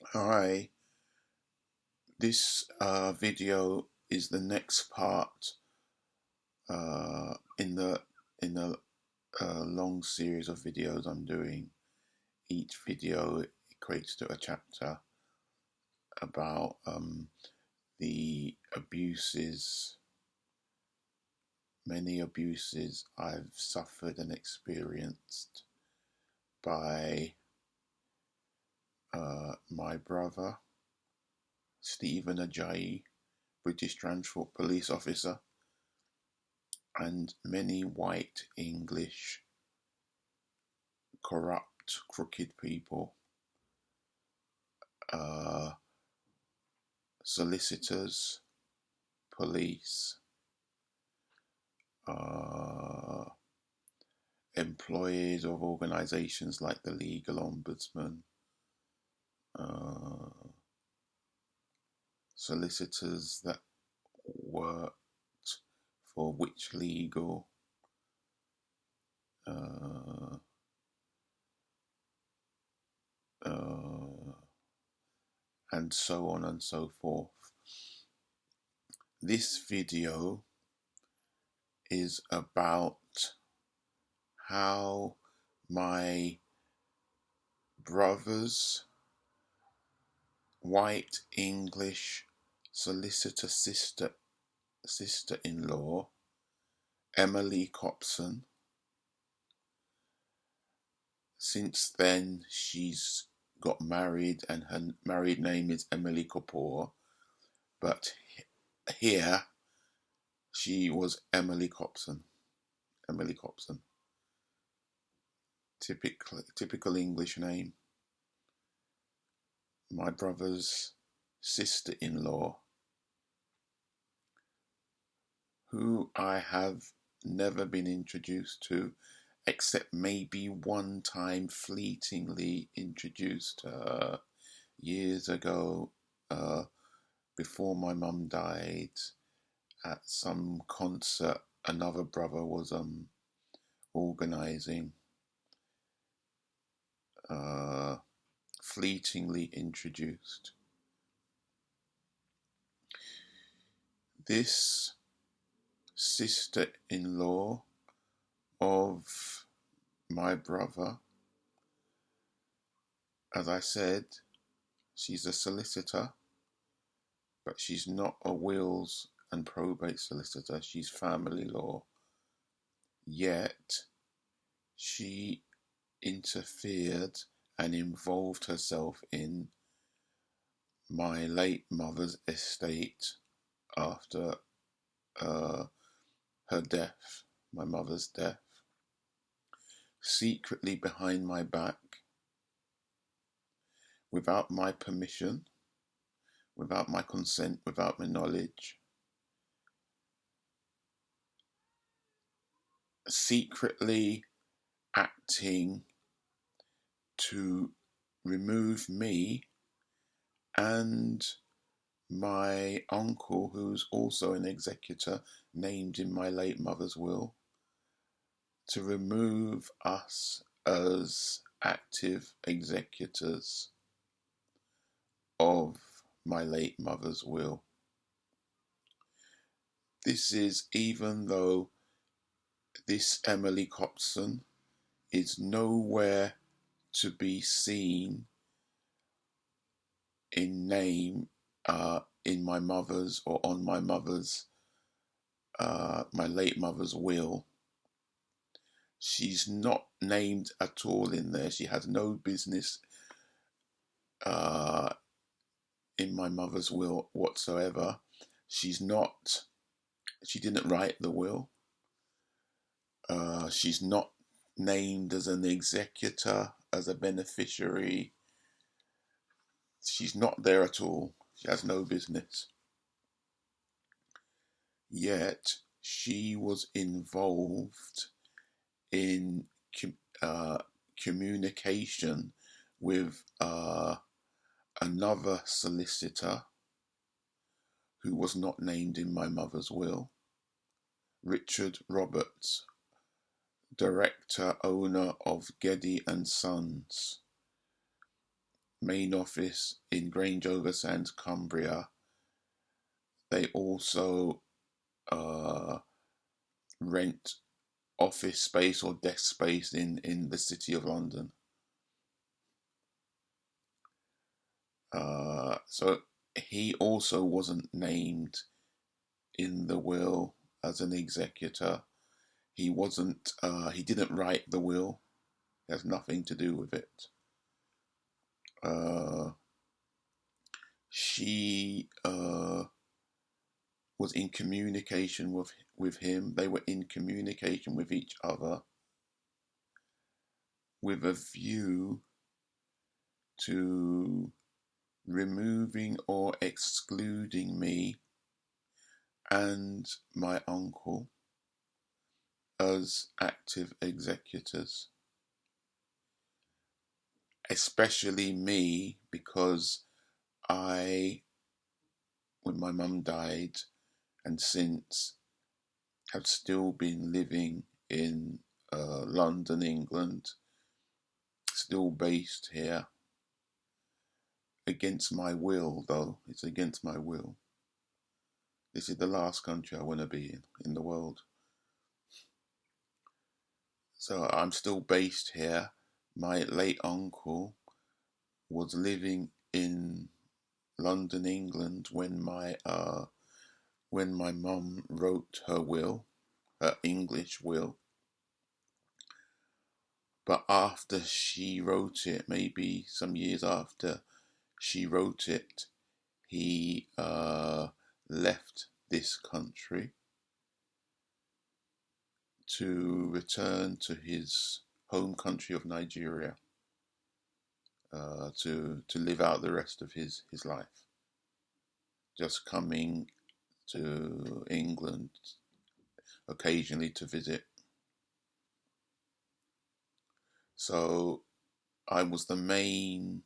Hi, this video is the next part in the long series of videos I'm doing. Each video equates to a chapter about the abuses, many abuses I've suffered and experienced by my brother, Stephen Ajayi, British Transport Police Officer, and many white English corrupt, crooked people, uh, solicitors, police, uh, employees of organizations like the Legal Ombudsman, uh, solicitors that worked for Which Legal, uh, uh, and so on and so forth. This video is about how my brother's white English solicitor sister-in-law, Emily Copson. Since then, she's got married, and her married name is Emily Kapoor. But here, she was Emily Copson. Emily Copson. Typical English name. My brother's sister-in-law, who I have never been introduced to, except maybe one time fleetingly introduced to her years ago, before my mum died, at some concert another brother was organising. Fleetingly introduced. This sister-in-law of my brother, as I said, she's a solicitor, but she's not a wills and probate solicitor. She's family law. Yet she interfered and involved herself in my late mother's estate after her death, my mother's death, secretly behind my back, without my permission, without my consent, without my knowledge, secretly acting to remove me and my uncle, who's also an executor named in my late mother's will, to remove us as active executors of my late mother's will. This is even though this Emily Copson is nowhere to be seen in name in my mother's or on my mother's, my late mother's will. She's not named at all in there. She has no business in my mother's will whatsoever. She didn't write the will. She's not named as an executor, as a beneficiary. She's not there at all. She has no business. Yet she was involved in communication with another solicitor who was not named in my mother's will, Richard Roberts, director, owner of Gedye Sons. main office in Gedye Sons, Cumbria. They also rent office space or desk space in the City of London. So he also wasn't named in the will as an executor. He wasn't. He didn't write the will. It has nothing to do with it. She was in communication with him. They were in communication with each other with a view to removing or excluding me and my uncle as active executors. Especially me, because when my mum died, and since have still been living in London, England, still based here. Against my will, though. It's against my will. This is the last country I want to be in the world. So I'm still based here. My late uncle was living in London, England when my mum wrote her will, her English will. But after she wrote it, maybe some years after she wrote it, he left this country to return to his home country of Nigeria, to live out the rest of his life. Just coming to England occasionally to visit. So I was the main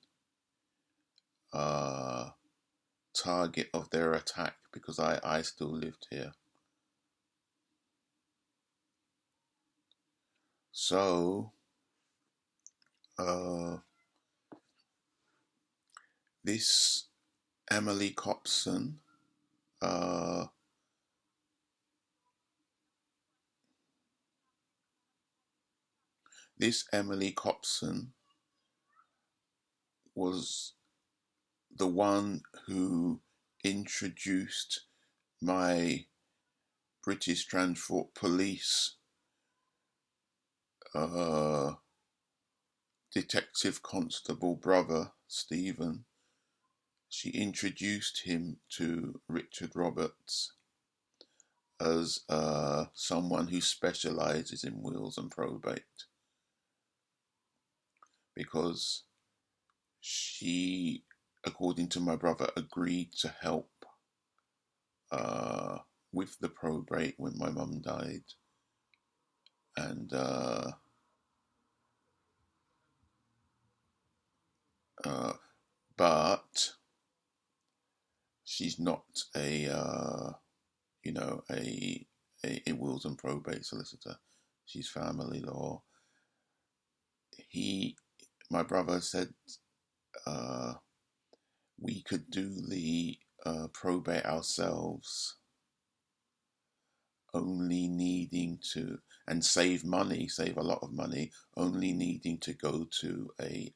target of their attack because I still lived here. So this Emily Copson, was the one who introduced my British Transport Police detective constable brother, Stephen. She introduced him to Richard Roberts as someone who specialises in wills and probate, because she, according to my brother, agreed to help with the probate when my mum died. And but she's not a wills and probate solicitor. She's family law. My brother said we could do the probate ourselves, only needing to, and save a lot of money, only needing to go to a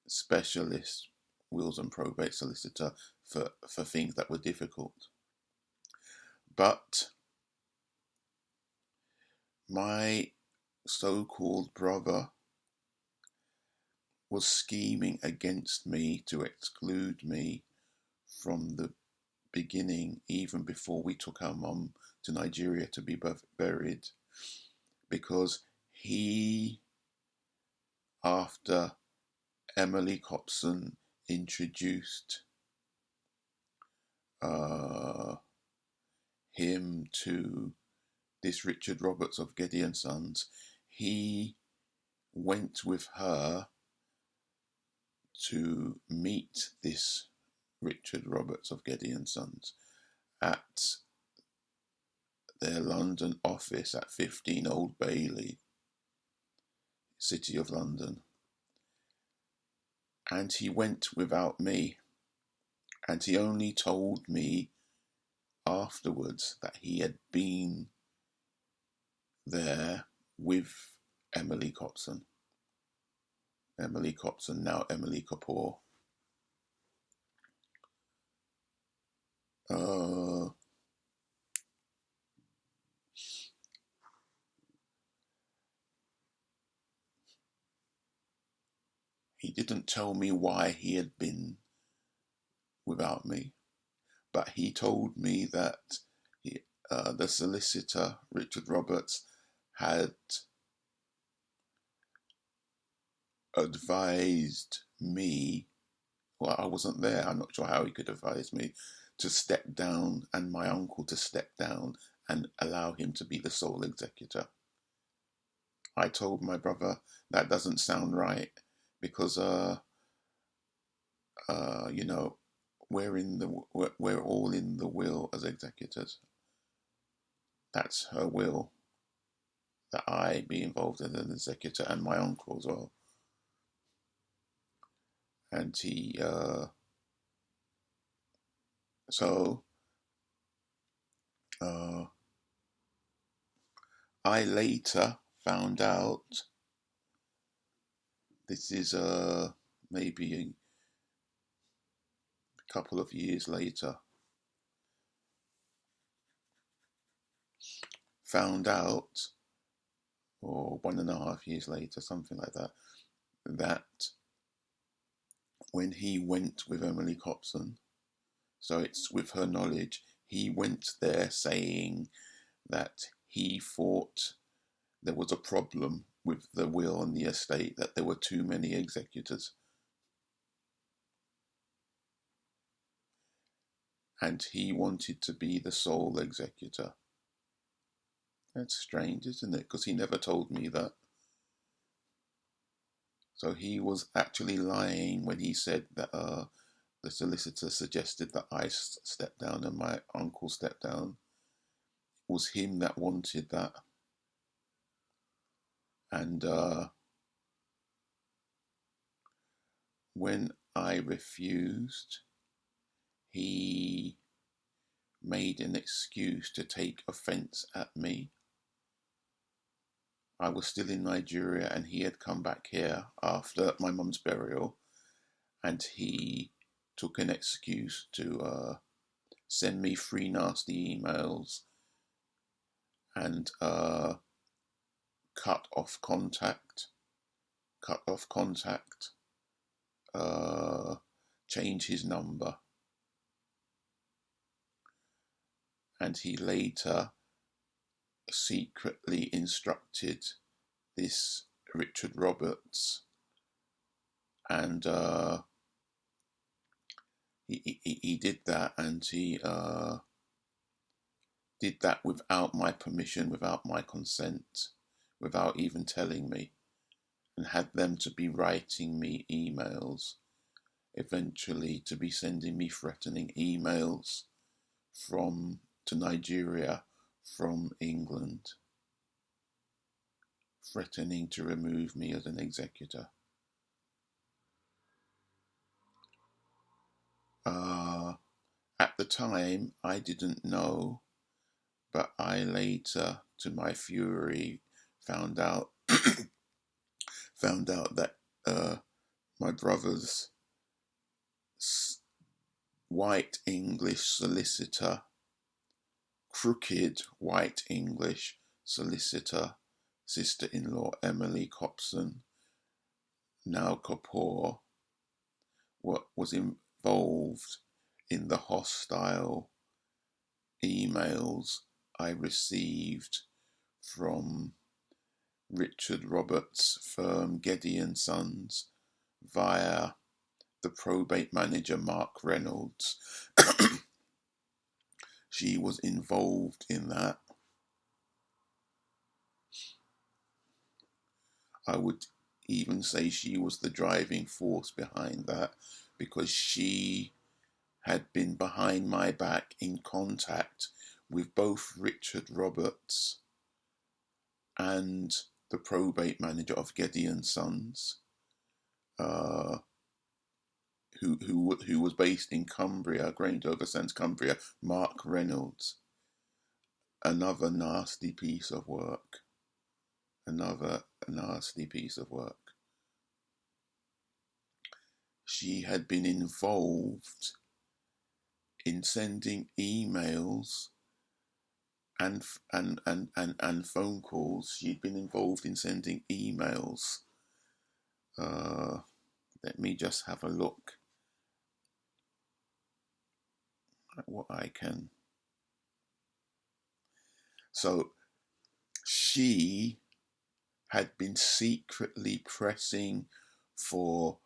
specialist wills and probate solicitor for things that were difficult. But my so-called brother was scheming against me to exclude me from the beginning, even before we took our mum to Nigeria to be buried, because he, after Emily Copson introduced him to this Richard Roberts of Gedye Sons, he went with her to meet this Richard Roberts of Gedye Sons at their London office at 15 Old Bailey, City of London. and he went without me, and he only told me afterwards that he had been there with Emily Copson, now Emily Kapoor. He didn't tell me why he had been without me, but he told me that the solicitor, Richard Roberts, had advised me, well, I wasn't there, I'm not sure how he could advise me, to step down, and my uncle to step down and allow him to be the sole executor. I told my brother that doesn't sound right, because you know, we're all in the will as executors. That's her will, that I be involved as an executor, and my uncle as well. And he I later found out, this is maybe a couple of years later, found out, or 1.5 years later, something like that, that when he went with Emily Copson, so it's with her knowledge, he went there saying that he thought there was a problem with the will and the estate, that there were too many executors. And he wanted to be the sole executor. That's strange, isn't it? Because he never told me that. So he was actually lying when he said that the solicitor suggested that I step down and my uncle step down. It was him that wanted that. And when I refused, he made an excuse to take offence at me. I was still in Nigeria and he had come back here after my mum's burial, and he took an excuse to send me 3 nasty emails and cut off contact, change his number. And he later secretly instructed this Richard Roberts, and he did that, and he did that without my permission, without my consent, without even telling me, and had them to be writing me emails, eventually to be sending me threatening emails to Nigeria from England, threatening to remove me as an executor. At the time, I didn't know, but I later, to my fury, found out that my brother's white English solicitor, crooked white English solicitor, sister-in-law Emily Copson, now Kapoor, was involved in the hostile emails I received from Richard Roberts' firm Gedye Sons via the probate manager Mark Reynolds. She was involved in that. I would even say she was the driving force behind that, because she had been behind my back in contact with both Richard Roberts and the probate manager of Gedye Sons, who was based in Cumbria, Gedye Sons, Cumbria, Mark Reynolds. Another nasty piece of work. Another nasty piece of work. She had been involved in sending emails and phone calls. She'd been involved in sending emails. Let me just have a look at what I can. So she had been secretly pressing for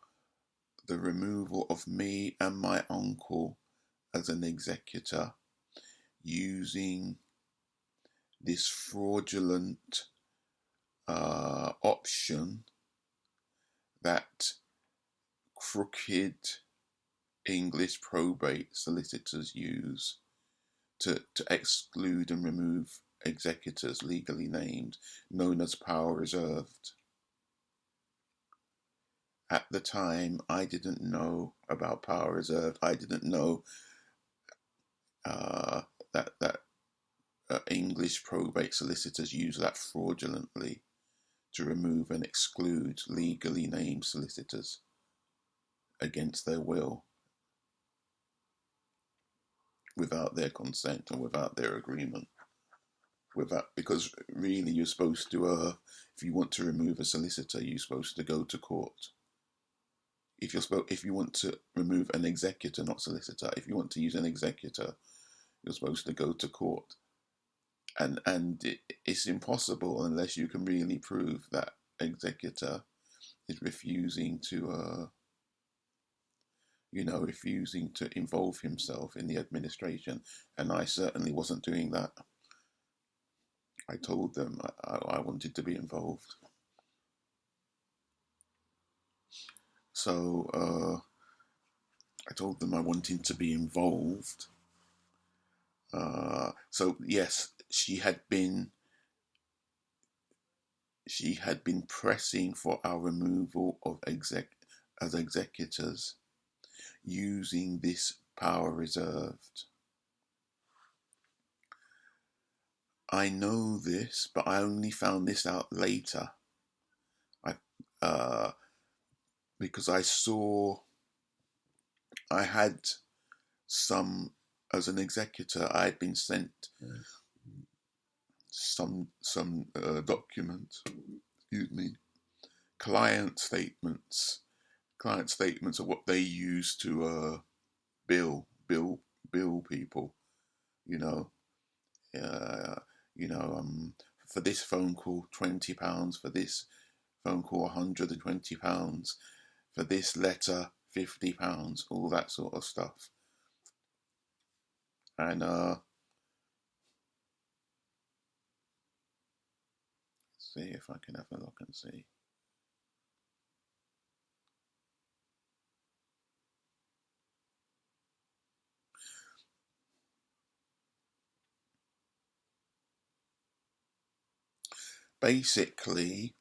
the removal of me and my uncle as an executor using this fraudulent option that crooked English probate solicitors use to exclude and remove executors legally named, known as power reserved. At the time, I didn't know about power reserved. I didn't know that English probate solicitors use that fraudulently to remove and exclude legally named solicitors against their will, without their consent and without their agreement. Because really you're supposed to, if you want to remove a solicitor, you're supposed to go to court. If you want to remove an executor, not solicitor, if you want to use an executor, you're supposed to go to court. And it's impossible unless you can really prove that executor is refusing to involve himself in the administration. And I certainly wasn't doing that. I told them I wanted to be involved. So I told them I wanted to be involved. So yes, she had been pressing for our removal of as executors using this power reserved. I know this, but I only found this out later. Because I had some, as an executor, I had been sent some documents, client statements of what they use to bill people, for this phone call £20, for this phone call £120, for this letter £50, all that sort of stuff. And see if I can have a look and see. Basically,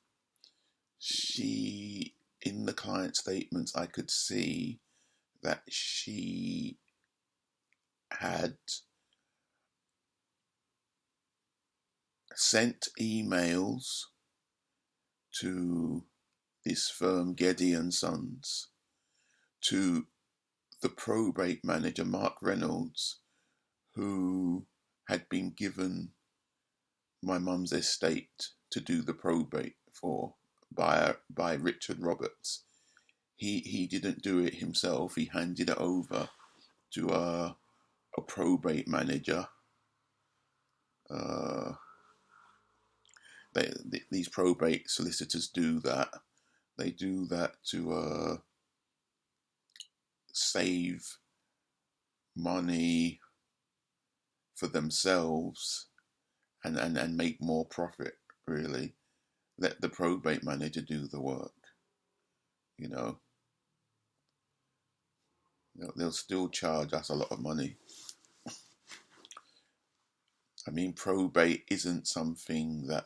in the client statements, I could see that she had sent emails to this firm, Gedye Sons, to the probate manager, Mark Reynolds, who had been given my mum's estate to do the probate for by Richard Roberts. He didn't do it himself. He handed it over to a probate manager. These probate solicitors do that. They do that to save money for themselves and make more profit, really. Let the probate manager do the work. They'll still charge us a lot of money. I mean, probate isn't something that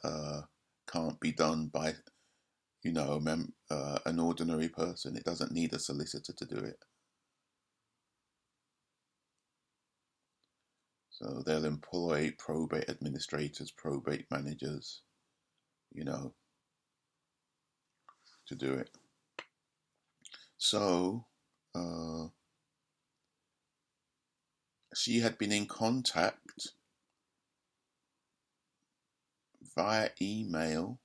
can't be done by, an ordinary person. It doesn't need a solicitor to do it. So they'll employ probate administrators, probate managers, you know, to do it. So she had been in contact via email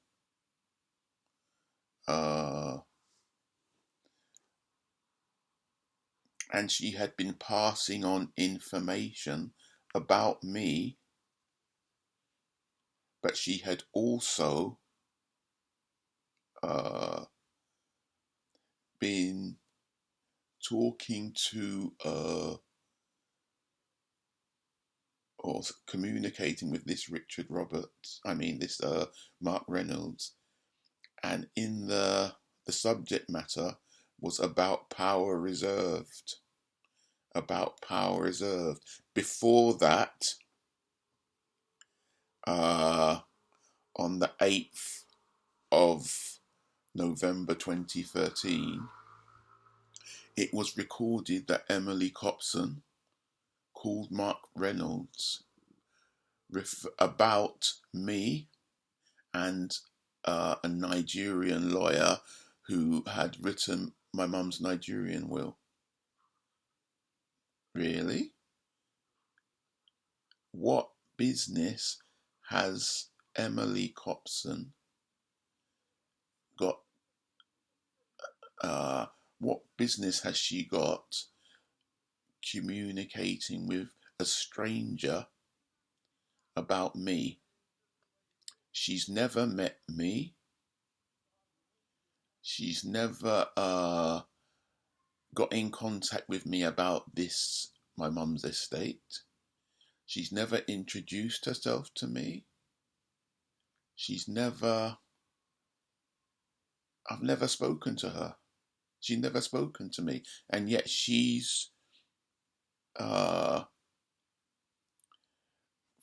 and she had been passing on information about me, but she had also been talking to or communicating with this Mark Reynolds, and in the subject matter was about power reserved. About power reserved. Before that, on the 8th of November 2013, it was recorded that Emily Copson called Mark Reynolds about me and a Nigerian lawyer who had written my mum's Nigerian will. Really? What business has Emily Copson got? What business has she got communicating with a stranger about me? She's never met me. She's never got in contact with me about this, my mum's estate. She's never introduced herself to me. I've never spoken to her. She's never spoken to me. And yet she's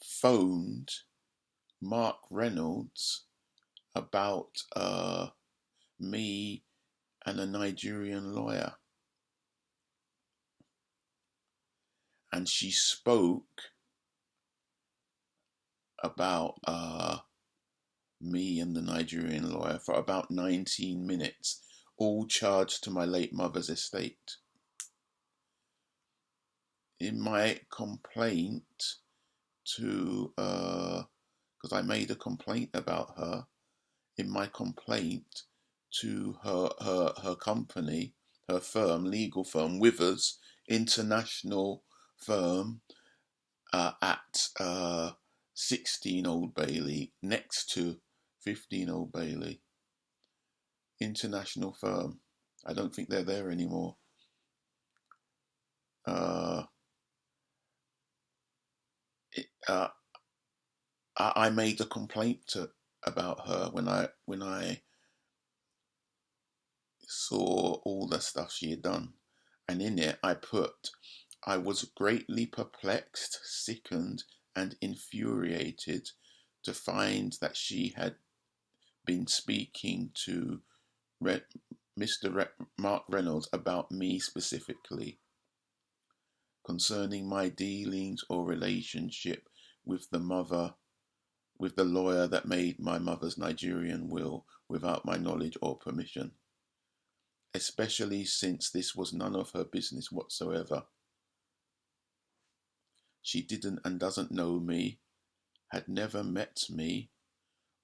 phoned Mark Reynolds about me and a Nigerian lawyer. And she spoke about me and the Nigerian lawyer for about 19 minutes, all charged to my late mother's estate. In my complaint to, because I made a complaint about her, in my complaint to her company, her firm, legal firm, Withers International Firm, at 16 Old Bailey, next to 15 Old Bailey. International firm. I don't think they're there anymore. I made a complaint about her when I saw all the stuff she had done, and in it I put, I was greatly perplexed, sickened, and infuriated to find that she had been speaking to Mr. Mark Reynolds about me specifically, concerning my dealings or relationship with the lawyer that made my mother's Nigerian will without my knowledge or permission, especially since this was none of her business whatsoever. She didn't and doesn't know me, had never met me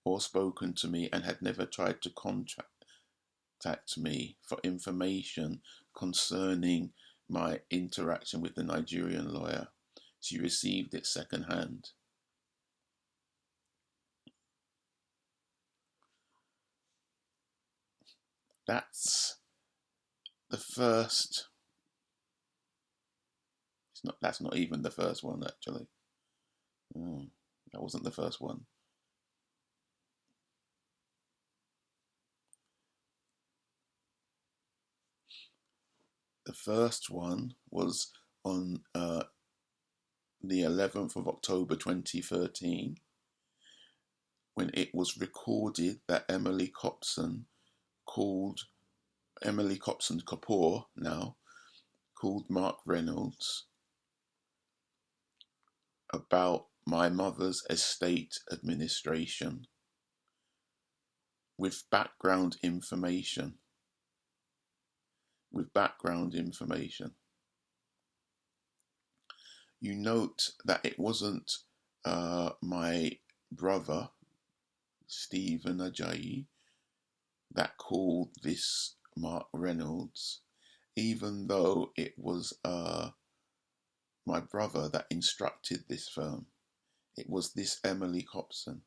or spoken to me, and had never tried to contact me for information concerning my interaction with the Nigerian lawyer. She received it secondhand. That's the first. That's not even the first one, actually. That wasn't the first one. The first one was on the 11th of October 2013, when it was recorded that Emily Copson Kapoor now, called Mark Reynolds about my mother's estate administration with background information. You note that it wasn't my brother, Stephen Ajayi, that called this Mark Reynolds, even though it was my brother that instructed this firm. It was this Emily Copson.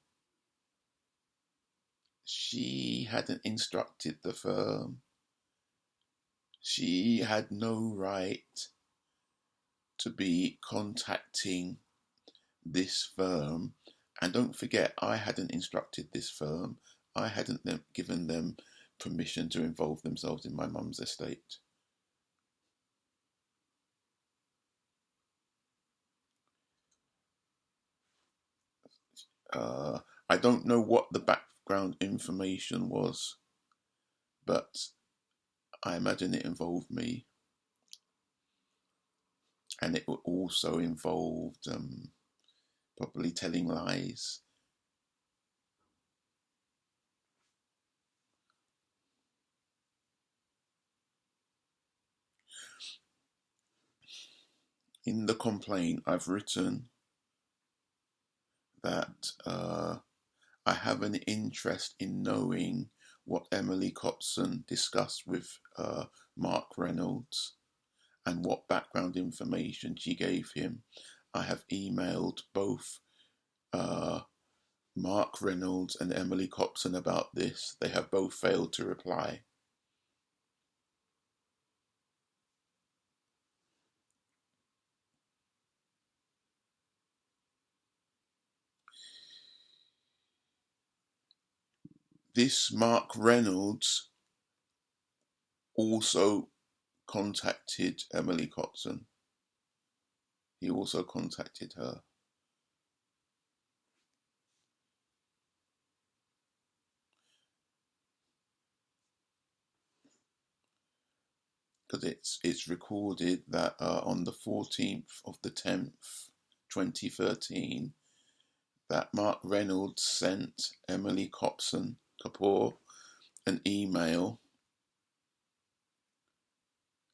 She hadn't instructed the firm. She had no right to be contacting this firm. And don't forget, I hadn't instructed this firm. I hadn't given them permission to involve themselves in my mum's estate. I don't know what the background information was, but I imagine it involved me. And it also involved probably telling lies. In the complaint, I've written that I have an interest in knowing what Emily Copson discussed with Mark Reynolds and what background information she gave him. I have emailed both Mark Reynolds and Emily Copson about this. They have both failed to reply. This Mark Reynolds also contacted Emily Copson. He also contacted her. Because it's recorded that on the 14th of the 10th, 2013, that Mark Reynolds sent Emily Copson Kapoor an email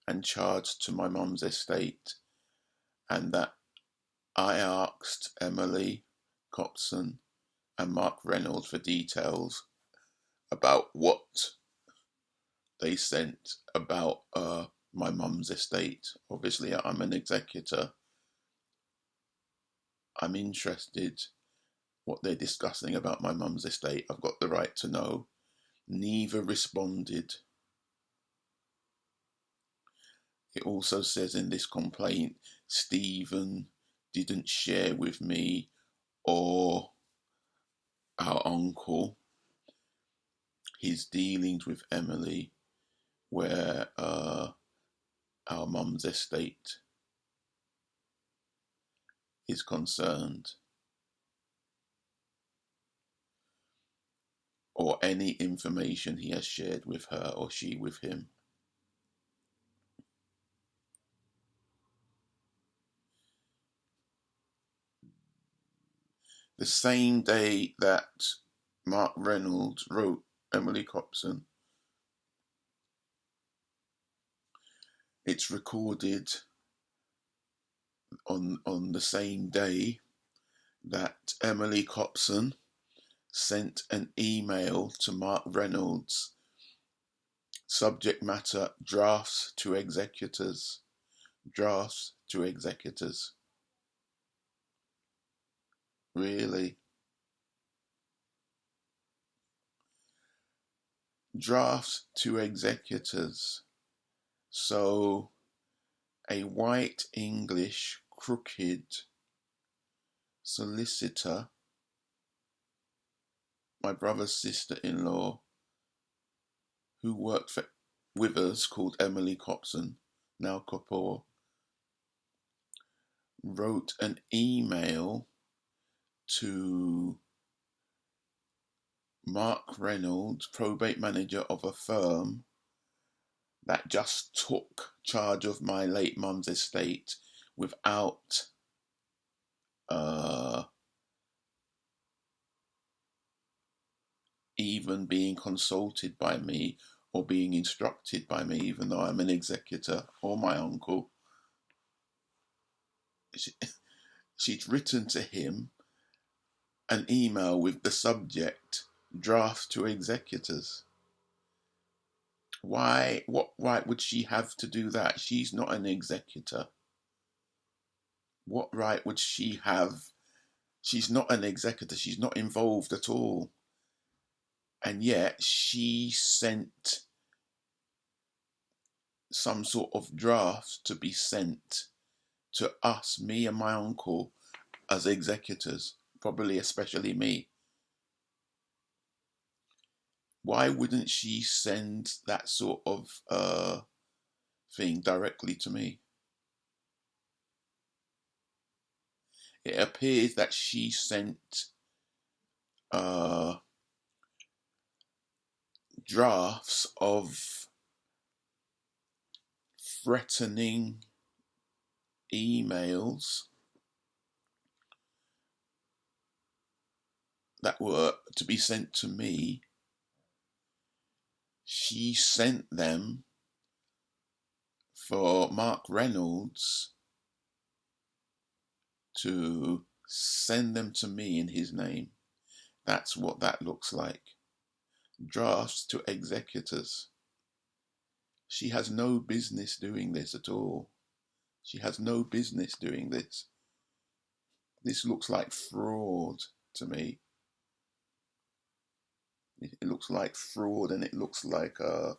and charged to my mum's estate, and that I asked Emily Copson and Mark Reynolds for details about what they sent about my mum's estate. Obviously, I'm an executor. I'm interested what they're discussing about my mum's estate. I've got the right to know. Neither responded. It also says in this complaint, Stephen didn't share with me or our uncle his dealings with Emily, where our mum's estate is concerned, or any information he has shared with her or she with him. The same day that Mark Reynolds wrote Emily Copson, it's recorded on the same day that Emily Copson sent an email to Mark Reynolds, subject matter, drafts to executors. Drafts to executors. Really? Drafts to executors. So a white English crooked solicitor, my brother's sister-in-law, who worked with us, called Emily Copson, now Kapoor, wrote an email to Mark Reynolds, probate manager of a firm that just took charge of my late mum's estate without uh, even being consulted by me or being instructed by me, even though I'm an executor, or my uncle. She'd written to him an email with the subject draft to executors. Why? What right would she have to do that? She's not an executor. What right would she have? She's not an executor. She's not involved at all. And yet she sent some sort of draft to be sent to us, me and my uncle, as executors, probably especially me. Why wouldn't she send that sort of thing directly to me? It appears that she sent drafts of threatening emails that were to be sent to me. She sent them for Mark Reynolds to send them to me in his name. That's what that looks like. Drafts to executors. She has no business doing this at all. She has no business doing this. This looks like fraud to me. It looks like fraud, and it looks like a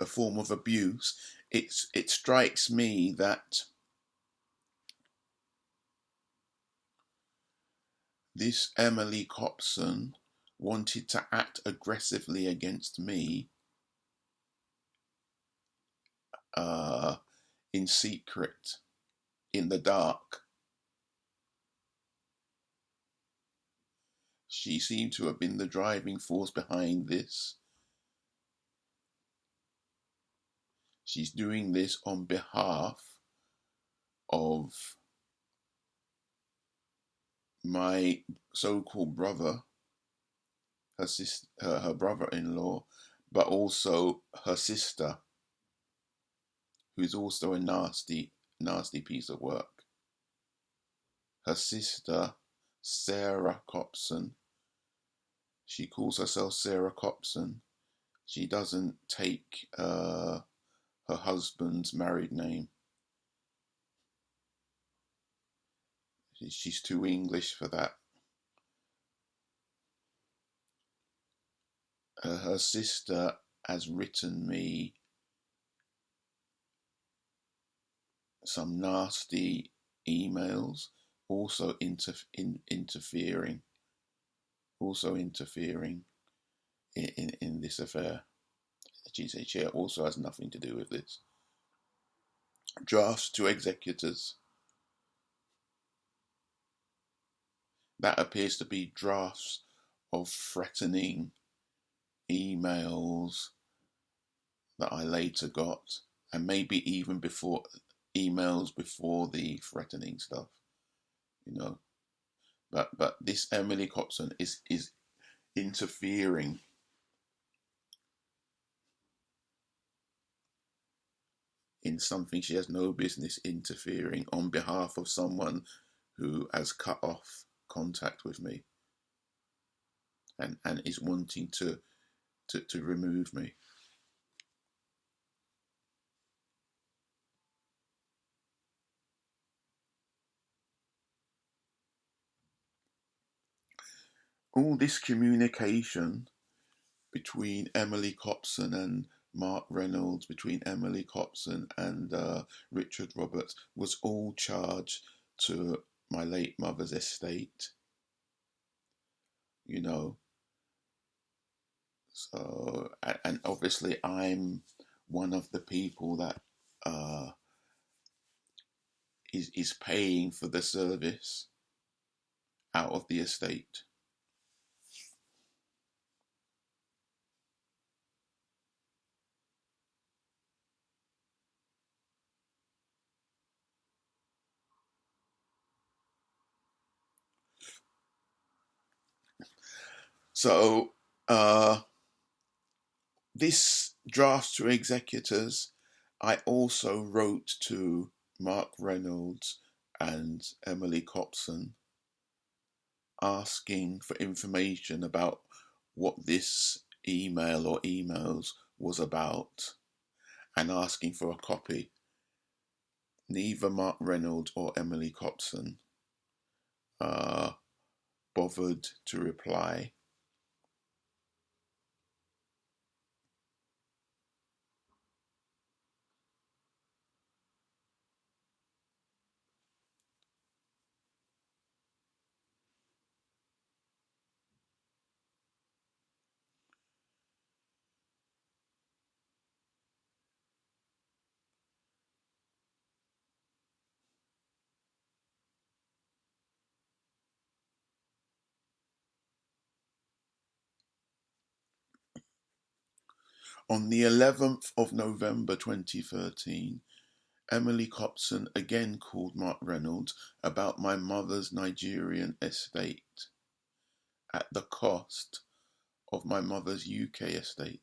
form of abuse. It strikes me that this Emily Copson wanted to act aggressively against me in secret, in the dark. She seemed to have been the driving force behind this. She's doing this on behalf of my so-called brother, her brother-in-law, but also her sister, who's also a nasty piece of work. Her sister, Sarah Copson. She calls herself Sarah Copson. She doesn't take her husband's married name. She's too English for that. Her sister has written me some nasty emails, also interfering in this affair. She also has nothing to do with this. Drafts to executors. That appears to be drafts of threatening emails that I later got, and maybe even before emails before the threatening stuff, you know. But this Emily Copson is interfering in something she has no business interfering on behalf of someone who has cut off contact with me and is wanting to remove me. All this communication between Emily Copson and Mark Reynolds, between Emily Copson and Richard Roberts, was all charged to my late mother's estate. You know, so and obviously I'm one of the people that is paying for the service out of the estate. So this draft to executors, I also wrote to Mark Reynolds and Emily Copson asking for information about what this email or emails was about and asking for a copy. Neither Mark Reynolds or Emily Copson bothered to reply. On the 11th of November 2013, Emily Copson again called Mark Reynolds about my mother's Nigerian estate at the cost of my mother's UK estate.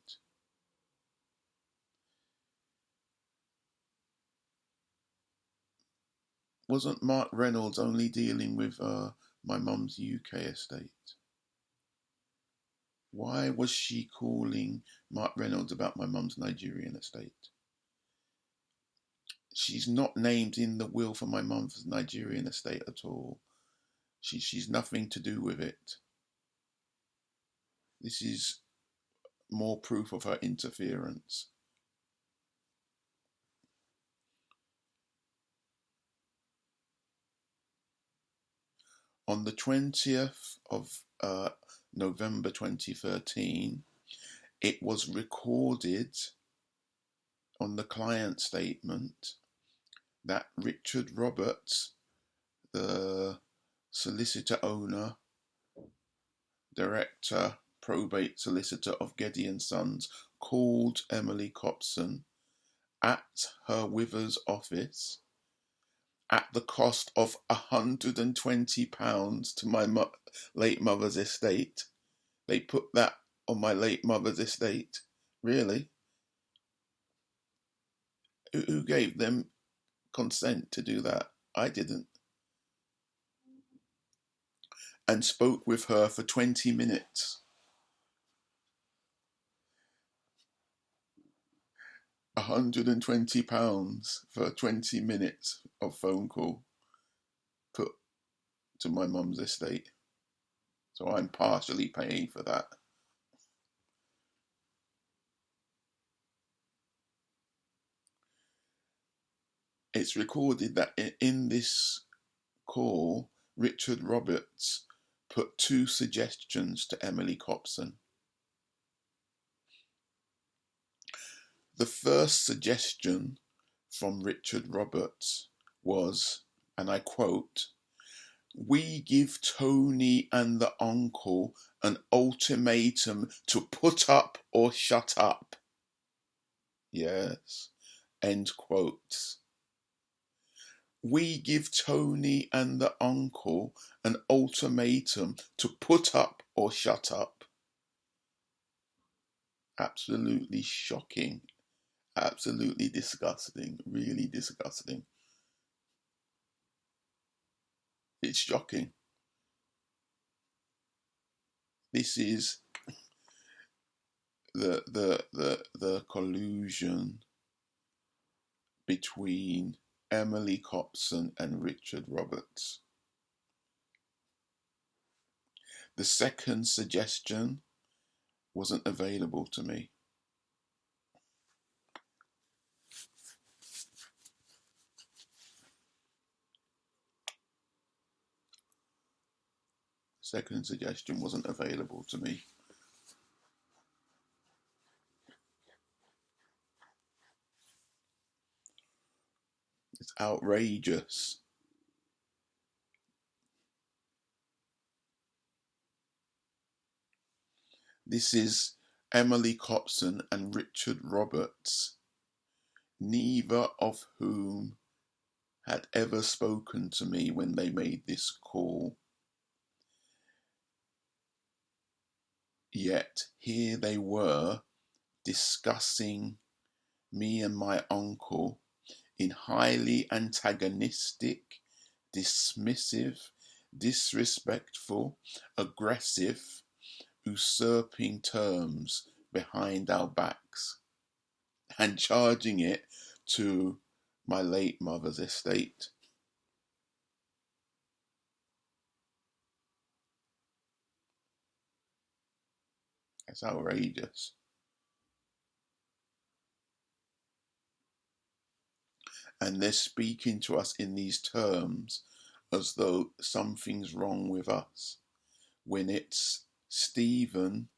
Wasn't Mark Reynolds only dealing with my mum's UK estate? Why was she calling Mark Reynolds about my mum's Nigerian estate? She's not named in the will for my mum's Nigerian estate at all. She's nothing to do with it. This is more proof of her interference. On the 20th of November 2013, it was recorded on the client statement that Richard Roberts, the solicitor owner, director, probate solicitor of Gedye Sons, called Emily Copson at her Withers office at the cost of £120 to my late mother's estate. They put that on my late mother's estate. Really? Who gave them consent to do that? I didn't. And spoke with her for 20 minutes. £120 for 20 minutes of phone call put to my mum's estate. So I'm partially paying for that. It's recorded that in this call, Richard Roberts put two suggestions to Emily Copson. The first suggestion from Richard Roberts was, and I quote, "We give Tony and the uncle an ultimatum to put up or shut up." Yes, end quotes. We give Tony and the uncle an ultimatum to put up or shut up. Absolutely shocking. Absolutely disgusting. Really disgusting. It's shocking. This is the collusion between Emily Copson and Richard Roberts. The second suggestion wasn't available to me. Second suggestion wasn't available to me. It's outrageous. This is Emily Copson and Richard Roberts, neither of whom had ever spoken to me when they made this call. Yet here they were discussing me and my uncle in highly antagonistic, dismissive, disrespectful, aggressive, usurping terms behind our backs, and charging it to my late mother's estate. That's outrageous. And they're speaking to us in these terms as though something's wrong with us, when it's Stephen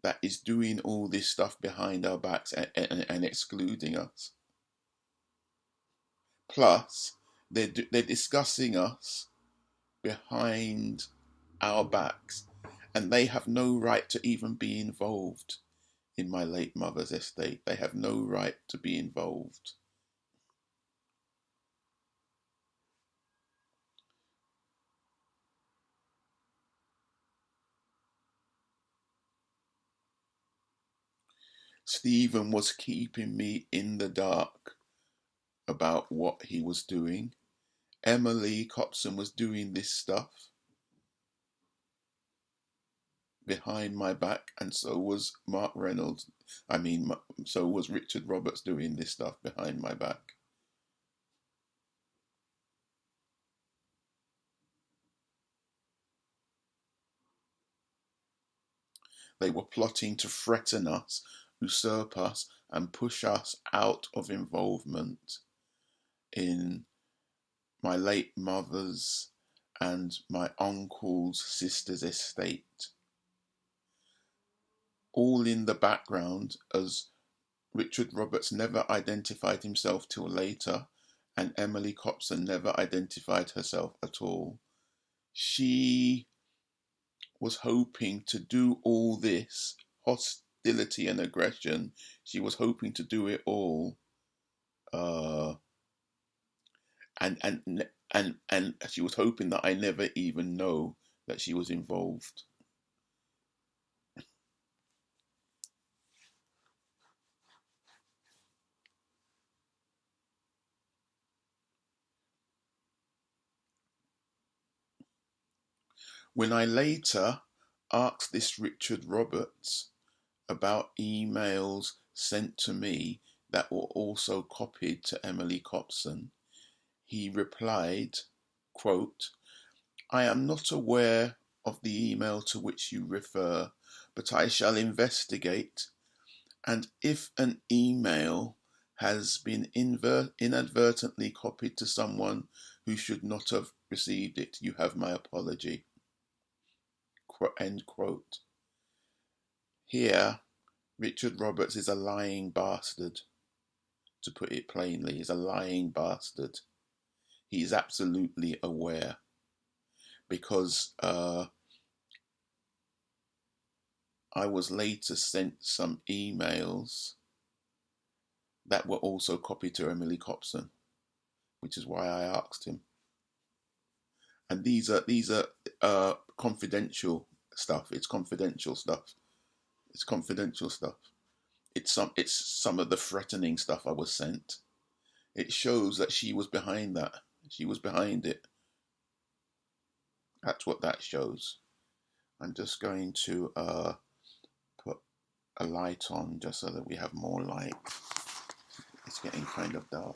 that is doing all this stuff behind our backs and excluding us. Plus, they're discussing us behind our backs, and they have no right to even be involved in my late mother's estate. They have no right to be involved. Stephen was keeping me in the dark about what he was doing. Emily Copson was doing this stuff behind my back, and so was Mark Reynolds. So was Richard Roberts doing this stuff behind my back. They were plotting to threaten us, usurp us, and push us out of involvement in my late mother's and my uncle's sister's estate. All in the background, as Richard Roberts never identified himself till later, and Emily Copson never identified herself at all. She was hoping to do all this hostility and aggression. She was hoping to do it all, and she was hoping that I never even know that she was involved. When I later asked this Richard Roberts about emails sent to me that were also copied to Emily Copson, he replied, quote, "I am not aware of the email to which you refer, but I shall investigate, and if an email has been inadvertently copied to someone who should not have received it, you have my apology." End quote. Here, Richard Roberts is a lying bastard, to put it plainly. He's a lying bastard. He is absolutely aware, because I was later sent some emails that were also copied to Emily Copson, which is why I asked him. And these are confidential stuff. It's confidential stuff. It's confidential stuff. It's some of the threatening stuff I was sent. It shows that she was behind that. She was behind it. That's what that shows. I'm just going to put a light on just so that we have more light. It's getting kind of dark.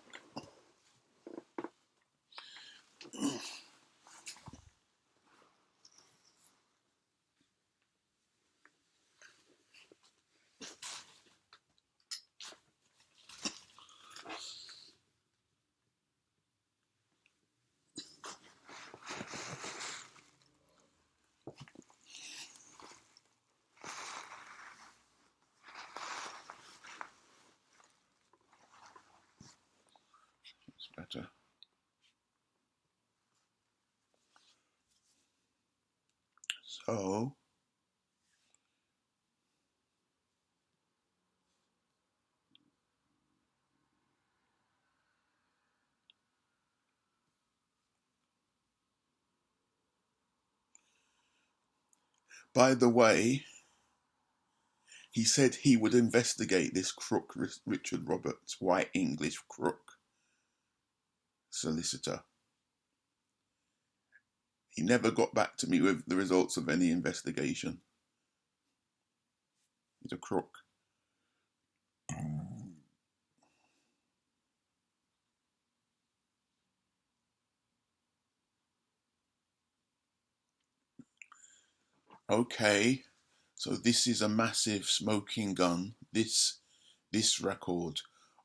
It's better. So, by the way, He said he would investigate this crook, Richard Roberts, white English crook solicitor. He never got back to me with the results of any investigation. He's a crook. Okay, so this is a massive smoking gun. This record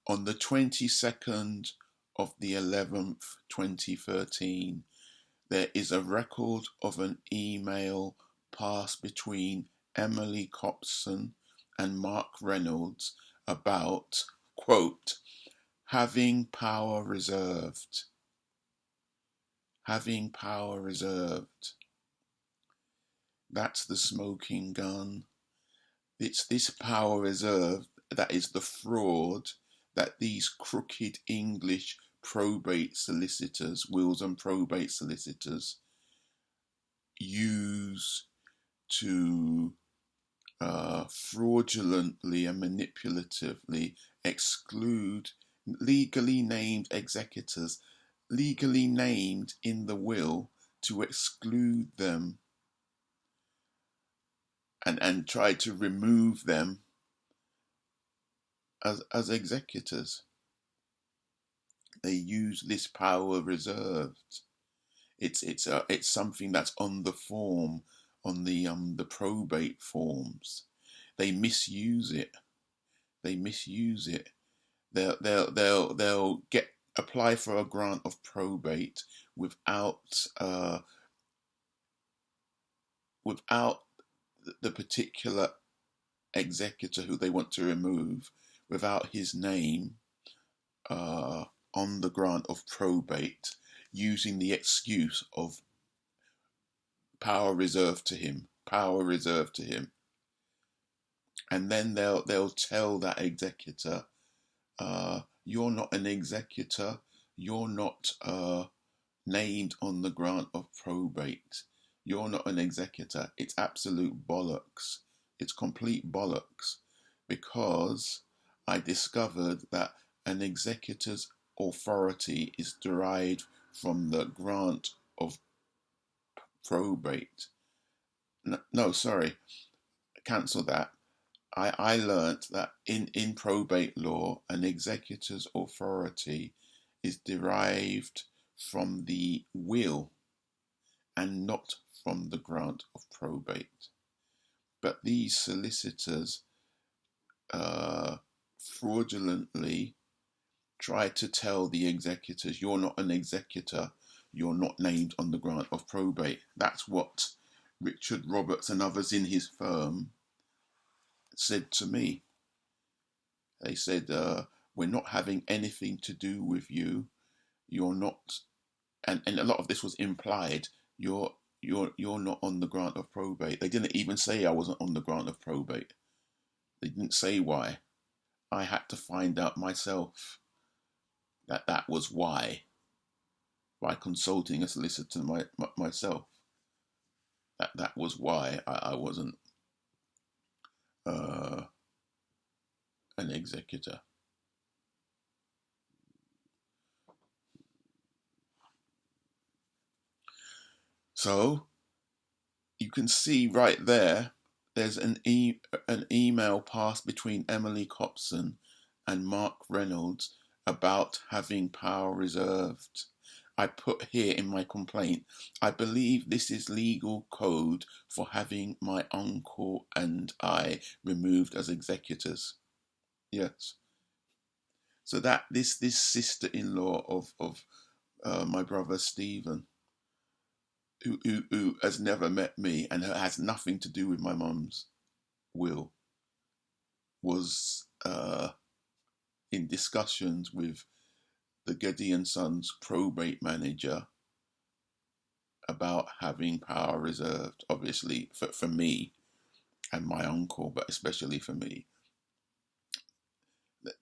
on the 22nd of the 11th, 2013. There is a record of an email passed between Emily Copson and Mark Reynolds about, quote, having power reserved. Having power reserved. That's the smoking gun. It's this power reserved that is the fraud that these crooked English probate solicitors, wills and probate solicitors, use to fraudulently and manipulatively exclude legally named executors, legally named in the will, to exclude them and try to remove them as executors. They use this power reserved. It's something that's on the form, on the probate forms. They misuse it. They'll apply for a grant of probate without the particular executor who they want to remove, without his name on the grant of probate, using the excuse of power reserved to him, and then they'll tell that executor, you're not an executor, you're not named on the grant of probate, you're not an executor. It's absolute bollocks. It's complete bollocks, because I discovered that an executor's authority is derived from the grant of probate. No, sorry, cancel that. I learnt that in probate law, an executor's authority is derived from the will and not from the grant of probate. But these solicitors fraudulently try to tell the executors, you're not an executor, you're not named on the grant of probate. That's what Richard Roberts and others in his firm said to me. They said, we're not having anything to do with you. You're not, and a lot of this was implied. You're not on the grant of probate. They didn't even say I wasn't on the grant of probate. They didn't say why. I had to find out myself that was why, by consulting a solicitor myself. That was why I wasn't an executor. So you can see right there, there's an email passed between Emily Copson and Mark Reynolds about having power reserved. I put here in my complaint, I believe this is legal code for having my uncle and I removed as executors. Yes. So that this sister-in-law of my brother Stephen, who has never met me and has nothing to do with my mum's will, was in discussions with the Gedye Sons probate manager about having power reserved, obviously for me and my uncle, but especially for me.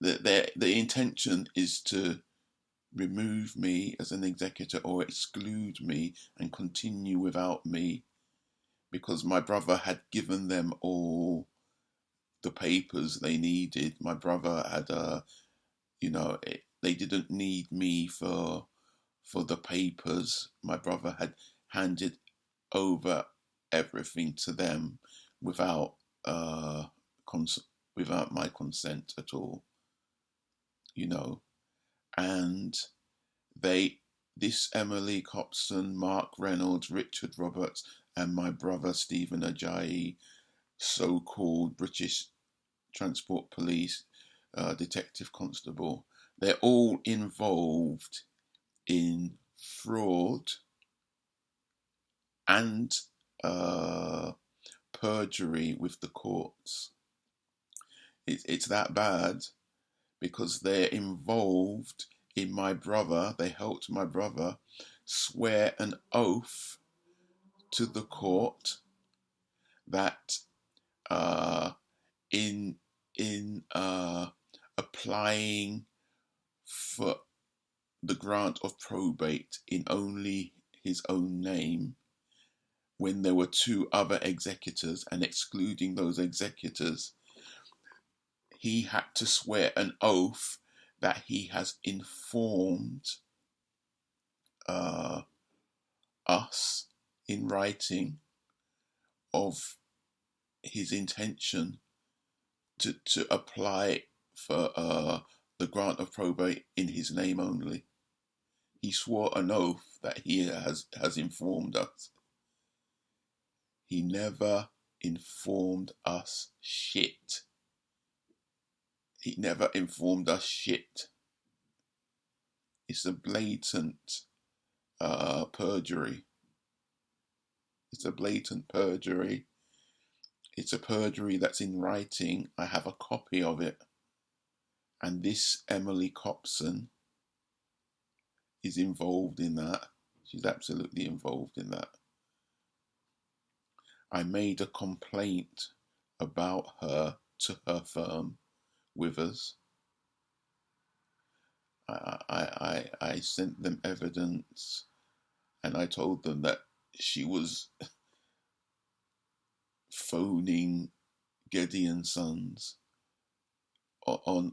The intention is to remove me as an executor or exclude me and continue without me, because my brother had given them all the papers they needed. My brother had they didn't need me for the papers. My brother had handed over everything to them without without my consent at all, and this Emily Copson, Mark Reynolds, Richard Roberts, and my brother Stephen Ajayi, so-called British Transport Police detective constable, they're all involved in fraud and perjury with the courts. It's that bad because they're involved in my brother. They helped my brother swear an oath to the court that in applying for the grant of probate in only his own name, when there were two other executors, and excluding those executors, he had to swear an oath that he has informed us in writing of his intention to apply for the grant of probate in his name only. He swore an oath that he has informed us. He never informed us shit. He never informed us shit. It's a blatant perjury. It's a blatant perjury. It's a perjury that's in writing. I have a copy of it. And this Emily Copson is involved in that. She's absolutely involved in that. I made a complaint about her to her firm, Withers. I sent them evidence, and I told them that she was phoning Gedye Sons on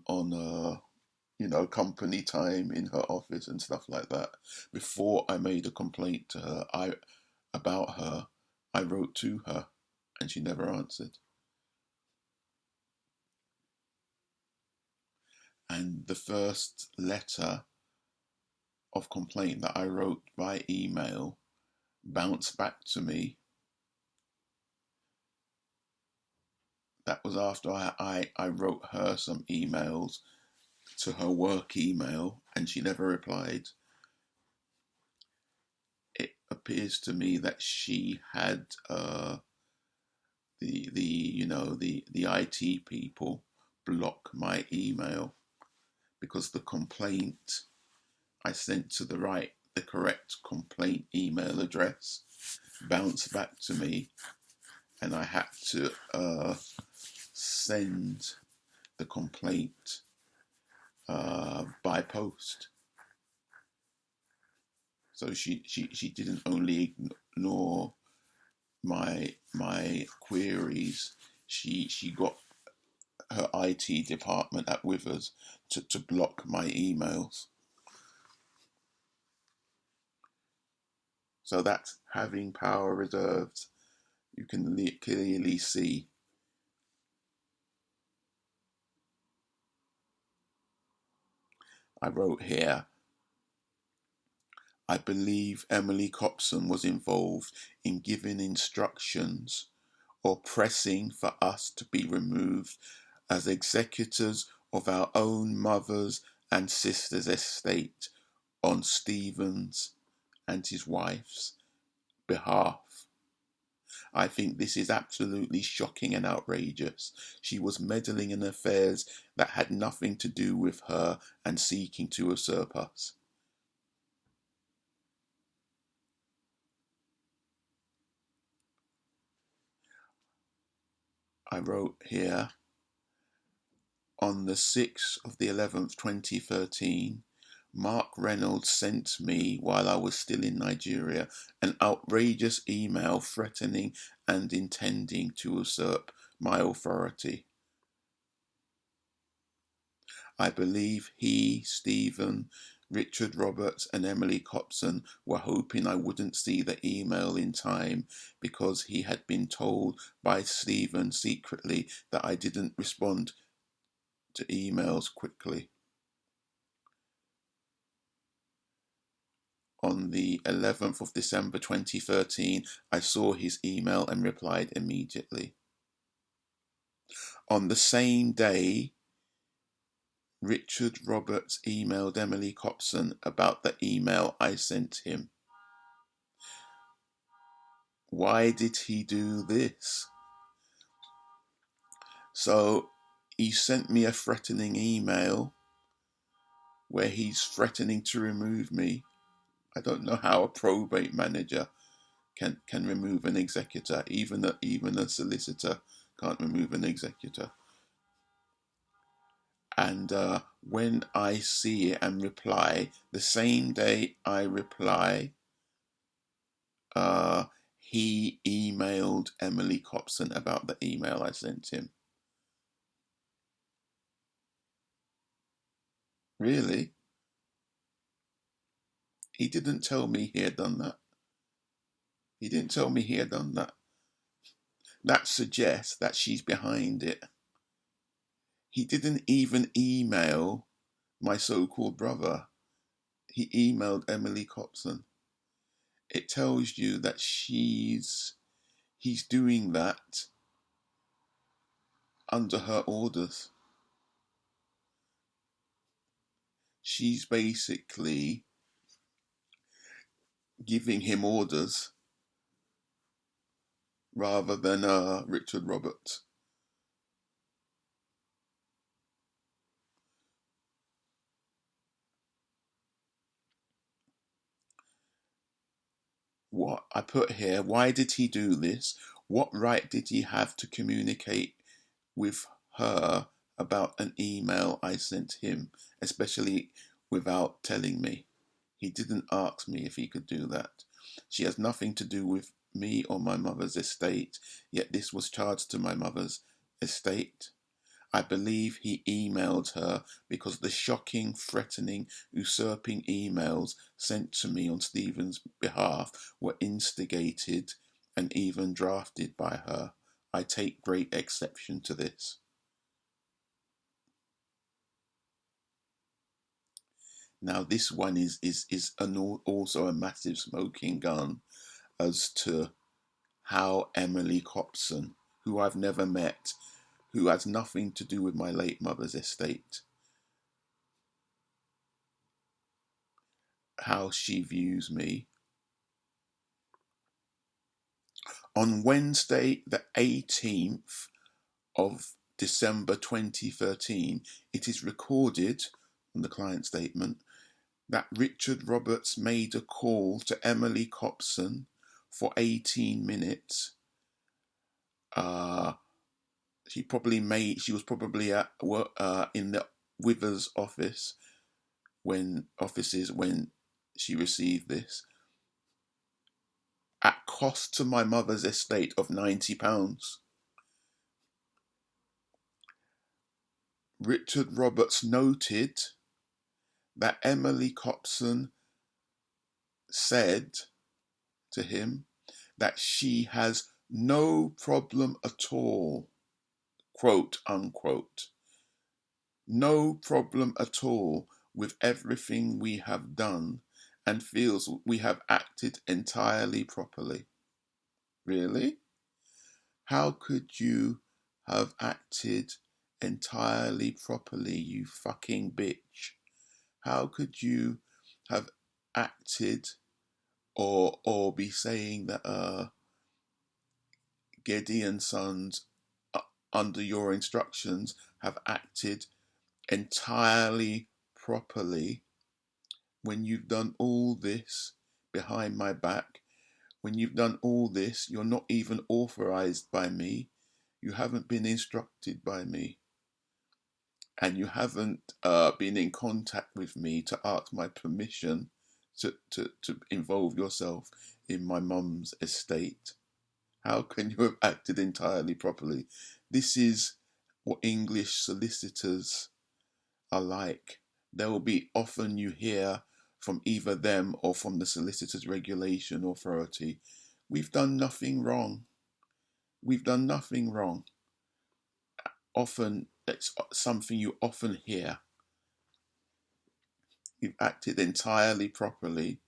company time in her office and stuff like that. Before I made a complaint to her, about her, I wrote to her, and she never answered. And the first letter of complaint that I wrote by email bounced back to me. That was after I wrote her some emails to her work email, and she never replied. It appears to me that she had the IT people block my email, because the complaint I sent to the correct complaint email address bounced back to me, and I had to send the complaint by post. So she didn't only ignore my queries, she got her IT department at Withers to block my emails. So that's having power reserved. You can clearly see. I wrote here, I believe Emily Copson was involved in giving instructions or pressing for us to be removed as executors of our own mother's and sister's estate on Stephen's and his wife's behalf. I think this is absolutely shocking and outrageous. She was meddling in affairs that had nothing to do with her and seeking to usurp us. I wrote here, on the 6th of the 11th, 2013, Mark Reynolds sent me, while I was still in Nigeria, an outrageous email threatening and intending to usurp my authority. I believe he, Stephen, Richard Roberts, and Emily Copson were hoping I wouldn't see the email in time because he had been told by Stephen secretly that I didn't respond to emails quickly. On the 11th of December 2013, I saw his email and replied immediately. On the same day, Richard Roberts emailed Emily Copson about the email I sent him. Why did he do this? So he sent me a threatening email where he's threatening to remove me. I don't know how a probate manager can remove an executor. Even a solicitor can't remove an executor. And when I see it and reply, the same day I reply, he emailed Emily Copson about the email I sent him. Really? He didn't tell me he had done that. He didn't tell me he had done that. That suggests that she's behind it. He didn't even email my so-called brother. He emailed Emily Copson. It tells you that he's doing that under her orders. She's basically giving him orders rather than Richard Roberts. What I put here, why did he do this? What right did he have to communicate with her about an email I sent him, especially without telling me? He didn't ask me if he could do that. She has nothing to do with me or my mother's estate, yet this was charged to my mother's estate. I believe he emailed her because the shocking, threatening, usurping emails sent to me on Stephen's behalf were instigated and even drafted by her. I take great exception to this. Now this one is also a massive smoking gun as to how Emily Copson, who I've never met, who has nothing to do with my late mother's estate, how she views me. On Wednesday, the 18th of December 2013, it is recorded on the client statement that Richard Roberts made a call to Emily Copson for 18 minutes. She was probably at work, in the Withers offices when she received this, at cost to my mother's estate of £90. Richard Roberts noted that Emily Copson said to him that she has no problem at all, quote unquote, no problem at all with everything we have done and feels we have acted entirely properly. Really? How could you have acted entirely properly, you fucking bitch? How could you have acted or be saying that Gedye Sons, under your instructions, have acted entirely properly when you've done all this behind my back? When you've done all this, you're not even authorized by me. You haven't been instructed by me. And you haven't been in contact with me to ask my permission to involve yourself in my mum's estate. How can you have acted entirely properly? This is what English solicitors alike. There will be often you hear from either them or from the Solicitors Regulation Authority, we've done nothing wrong. We've done nothing wrong. Often, it's something you often hear. You've acted entirely properly,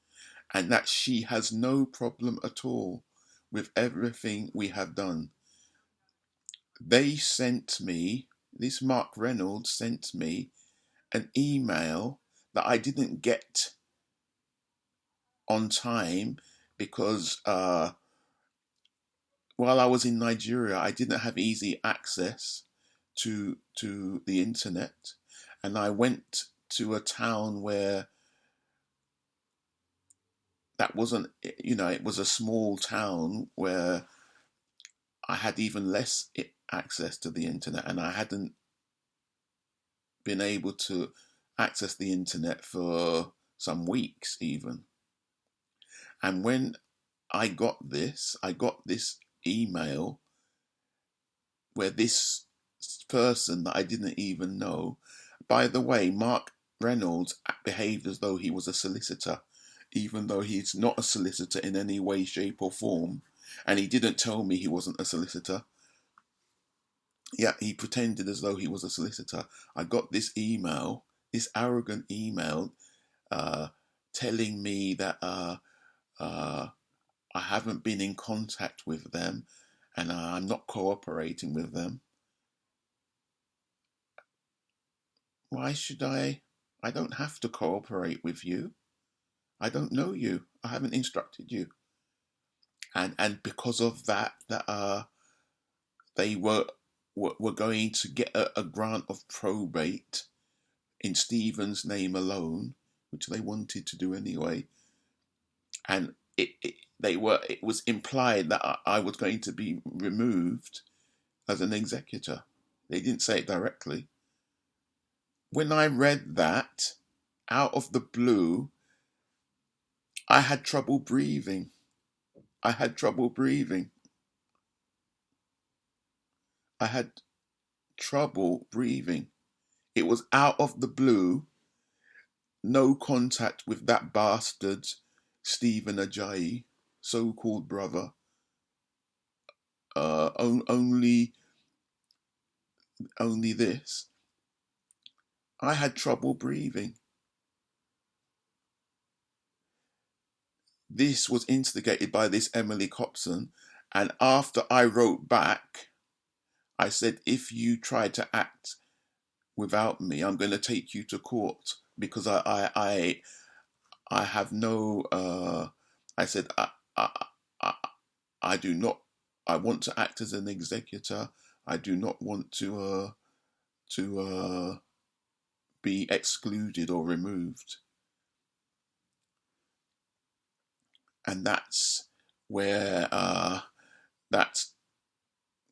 and that she has no problem at all with everything we have done. They sent me, this Mark Reynolds sent me an email that I didn't get on time because while I was in Nigeria, I didn't have easy access to the internet, and I went to a town where that wasn't, it was a small town where I had even less access to the internet, and I hadn't been able to access the internet for some weeks even. And when I got this email where this person that I didn't even know, by the way, Mark Reynolds behaved as though he was a solicitor, even though he's not a solicitor in any way, shape or form. And he didn't tell me he wasn't a solicitor. Yeah, he pretended as though he was a solicitor. I got this email, this arrogant email, telling me that I haven't been in contact with them and I'm not cooperating with them. Why should I? I don't have to cooperate with you. I don't know you. I haven't instructed you. And because of that, they were going to get a grant of probate in Stephen's name alone, which they wanted to do anyway. And it was implied that I was going to be removed as an executor. They didn't say it directly. When I read that, out of the blue, I had trouble breathing. I had trouble breathing. I had trouble breathing. It was out of the blue, no contact with that bastard, Stephen Ajayi, so-called brother. Only this. I had trouble breathing. This was instigated by this Emily Copson, and after I wrote back, I said, if you try to act without me, I'm going to take you to court because I have no. I said I do not. I want to act as an executor. I do not want to be excluded or removed. And that's where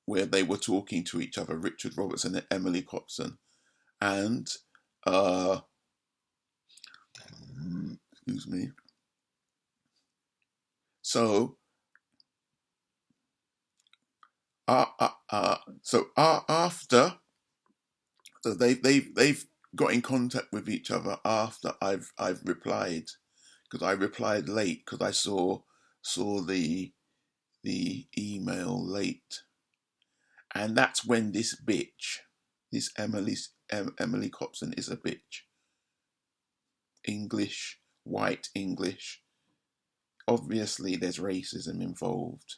they were talking to each other, Richard Roberts and Emily Copson, and excuse me. So after, so they've got in contact with each other after I've replied, because I replied late because I saw the email late, and that's when this bitch, this Emily Copson is a bitch. English, white English. Obviously, there's racism involved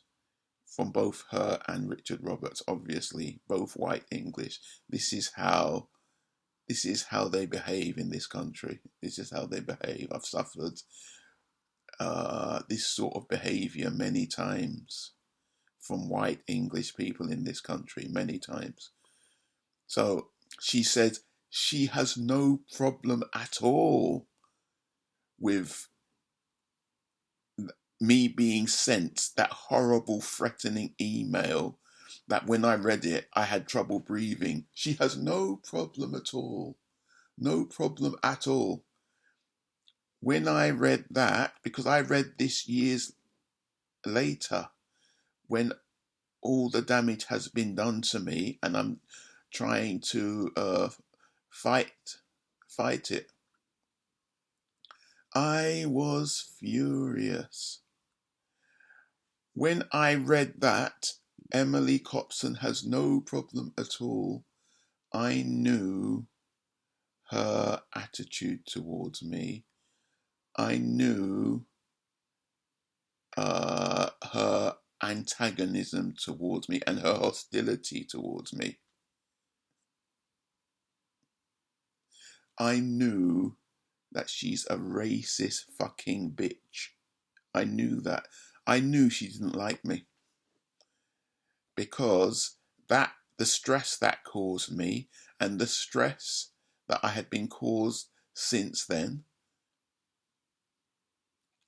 from both her and Richard Roberts. Obviously, both white English. This is how they behave in this country. This is how they behave. I've suffered this sort of behaviour many times from white English people in this country, many times. So she said she has no problem at all with me being sent that horrible, threatening email that when I read it, I had trouble breathing. She has no problem at all. No problem at all. When I read that, because I read this years later, when all the damage has been done to me and I'm trying to fight fight it. I was furious. When I read that Emily Copson has no problem at all, I knew her attitude towards me. I knew her antagonism towards me and her hostility towards me. I knew that she's a racist fucking bitch. I knew that. I knew she didn't like me. Because the stress that caused me and the stress that I had been caused since then,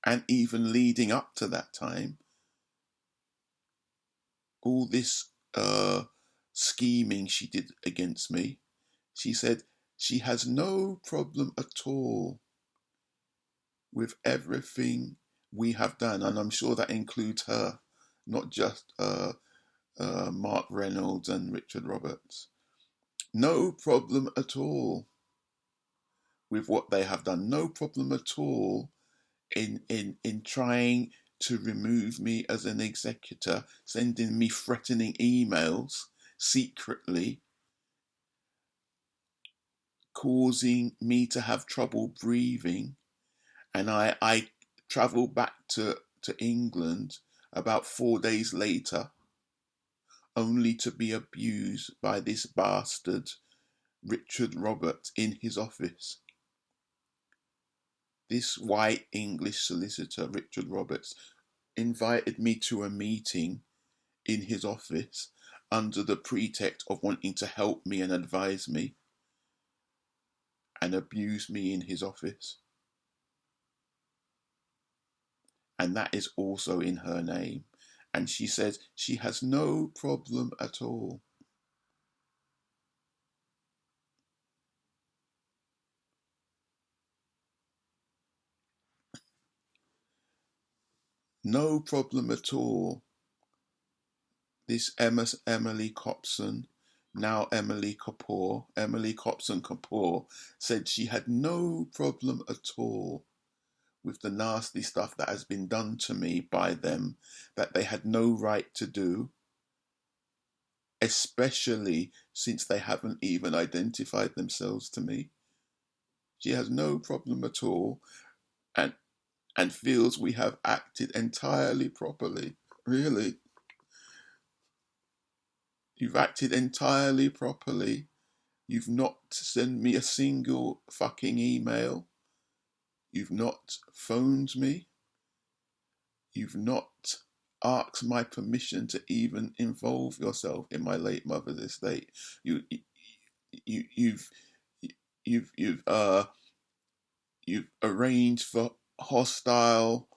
and even leading up to that time, all this scheming she did against me, she said she has no problem at all with everything we have done, and I'm sure that includes her, not just Mark Reynolds and Richard Roberts. No problem at all with what they have done. No problem at all in trying to remove me as an executor, sending me threatening emails secretly, causing me to have trouble breathing. And I travelled back to England about 4 days later, only to be abused by this bastard Richard Roberts in his office. This white English solicitor, Richard Roberts, invited me to a meeting in his office under the pretext of wanting to help me and advise me, and abused me in his office. And that is also in her name. And she says she has no problem at all. No problem at all. This Emily Copson, now Emily Copson Kapoor, said she had no problem at all with the nasty stuff that has been done to me by them, that they had no right to do, especially since they haven't even identified themselves to me. She has no problem at all, and feels we have acted entirely properly. Really? You've acted entirely properly. You've not sent me a single fucking email. You've not phoned me. You've not asked my permission to even involve yourself in my late mother's estate. You've arranged for hostile,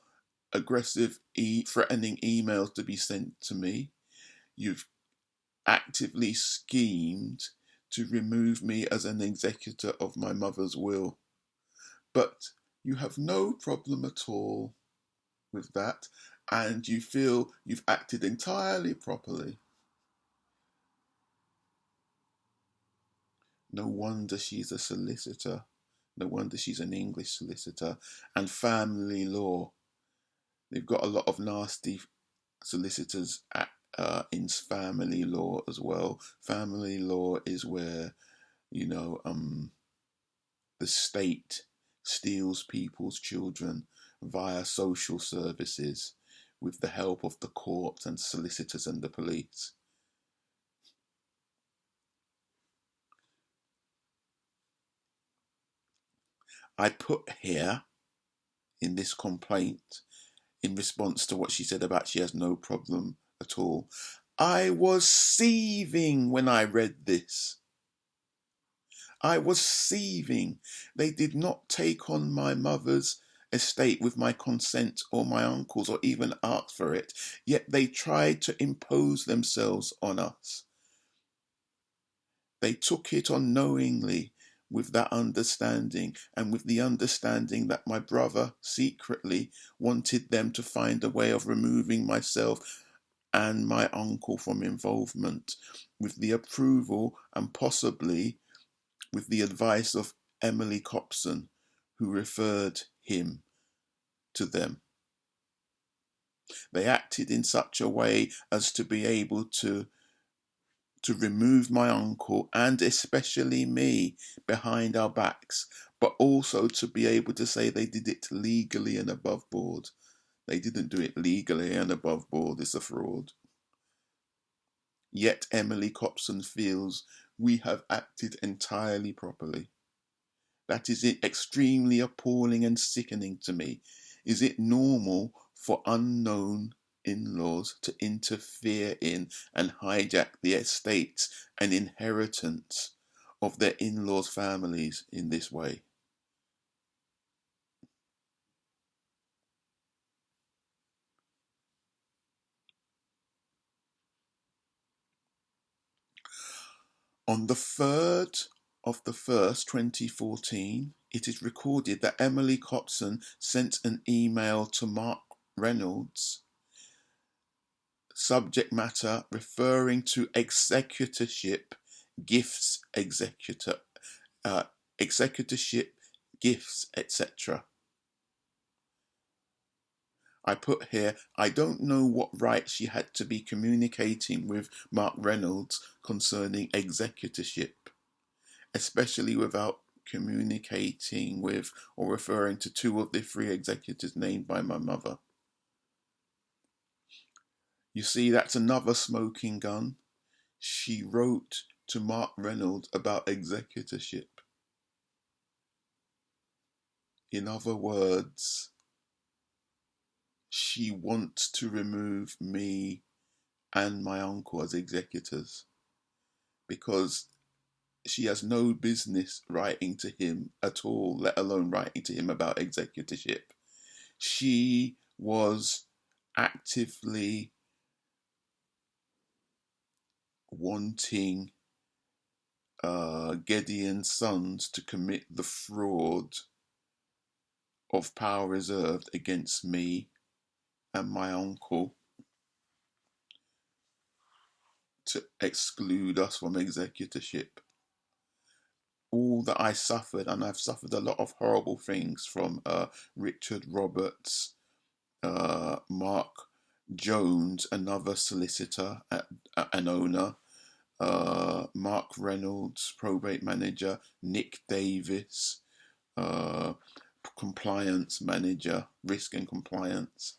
aggressive, threatening emails to be sent to me. You've actively schemed to remove me as an executor of my mother's will. But you have no problem at all with that, and you feel you've acted entirely properly. No wonder she's a solicitor. No wonder she's an English solicitor. And family law. They've got a lot of nasty solicitors in family law as well. Family law is where, the state steals people's children via social services with the help of the courts and solicitors and the police. I put here in this complaint, in response to what she said about she has no problem at all, I was seething when I read this. I was seething. They did not take on my mother's estate with my consent or my uncle's or even ask for it, yet they tried to impose themselves on us. They took it on knowingly, with that understanding, and with the understanding that my brother secretly wanted them to find a way of removing myself and my uncle from involvement, with the approval and possibly with the advice of Emily Copson who referred him to them. They acted in such a way as to be able to remove my uncle and especially me behind our backs, but also to be able to say they did it legally and above board. They didn't do it legally and above board. It's a fraud. Yet Emily Copson feels we have acted entirely properly. That is extremely appalling and sickening to me. Is it normal for unknown in-laws to interfere in and hijack the estates and inheritance of their in-laws' families in this way? On the 3rd of the 1st, 2014, it is recorded that Emily Copson sent an email to Mark Reynolds, subject matter referring to executorship, gifts, executorship, gifts, etc. I put here, I don't know what right she had to be communicating with Mark Reynolds concerning executorship, especially without communicating with or referring to 2 of the 3 executors named by my mother. You see, that's another smoking gun. She wrote to Mark Reynolds about executorship. In other words, she wants to remove me and my uncle as executors because she has no business writing to him at all, let alone writing to him about executorship. She was actively wanting Gedye Sons to commit the fraud of power reserved against me and my uncle to exclude us from executorship. All that I suffered, and I've suffered a lot of horrible things from Richard Roberts, Mark Jones, another solicitor an owner, Mark Reynolds, probate manager, Nick Davis, compliance manager, risk and compliance.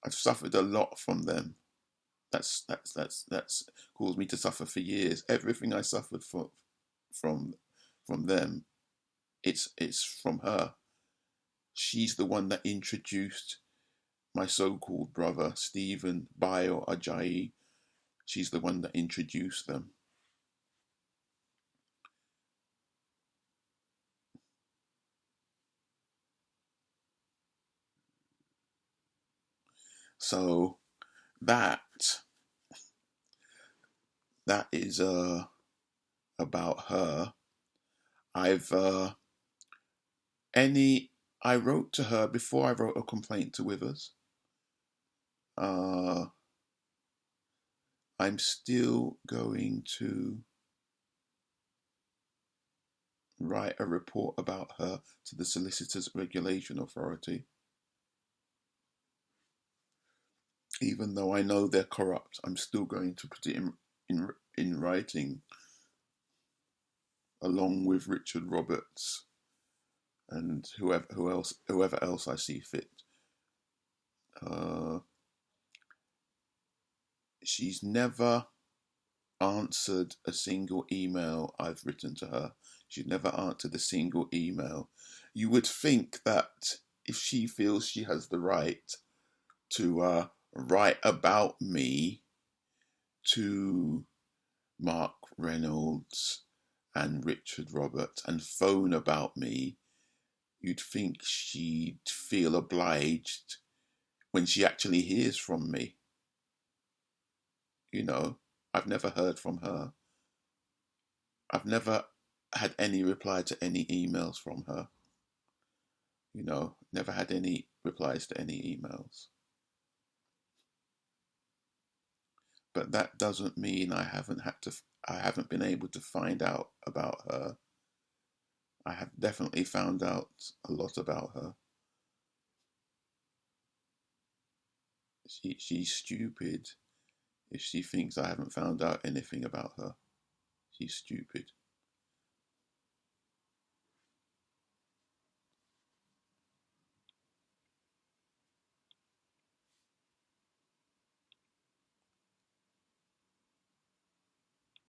I've suffered a lot from them. That's caused me to suffer for years. Everything I suffered from them, it's from her. She's the one that introduced my so-called brother Stephen Bayo Ajayi. She's the one that introduced them. So that is about her. I wrote to her before I wrote a complaint to Withers. I'm still going to write a report about her to the Solicitors Regulation Authority. Even though I know they're corrupt, I'm still going to put it in writing, along with Richard Roberts and whoever else I see fit. She's never answered a single email I've written to her. She's never answered a single email. You would think that if she feels she has the right to write about me to Mark Reynolds and Richard Roberts and phone about me, you'd think she'd feel obliged when she actually hears from me. You know, I've never heard from her. I've never had any reply to any emails from her. You know, never had any replies to any emails. But that doesn't mean I haven't been able to find out about her I have definitely found out a lot about her. She's stupid if she thinks I haven't found out anything about her. She's stupid.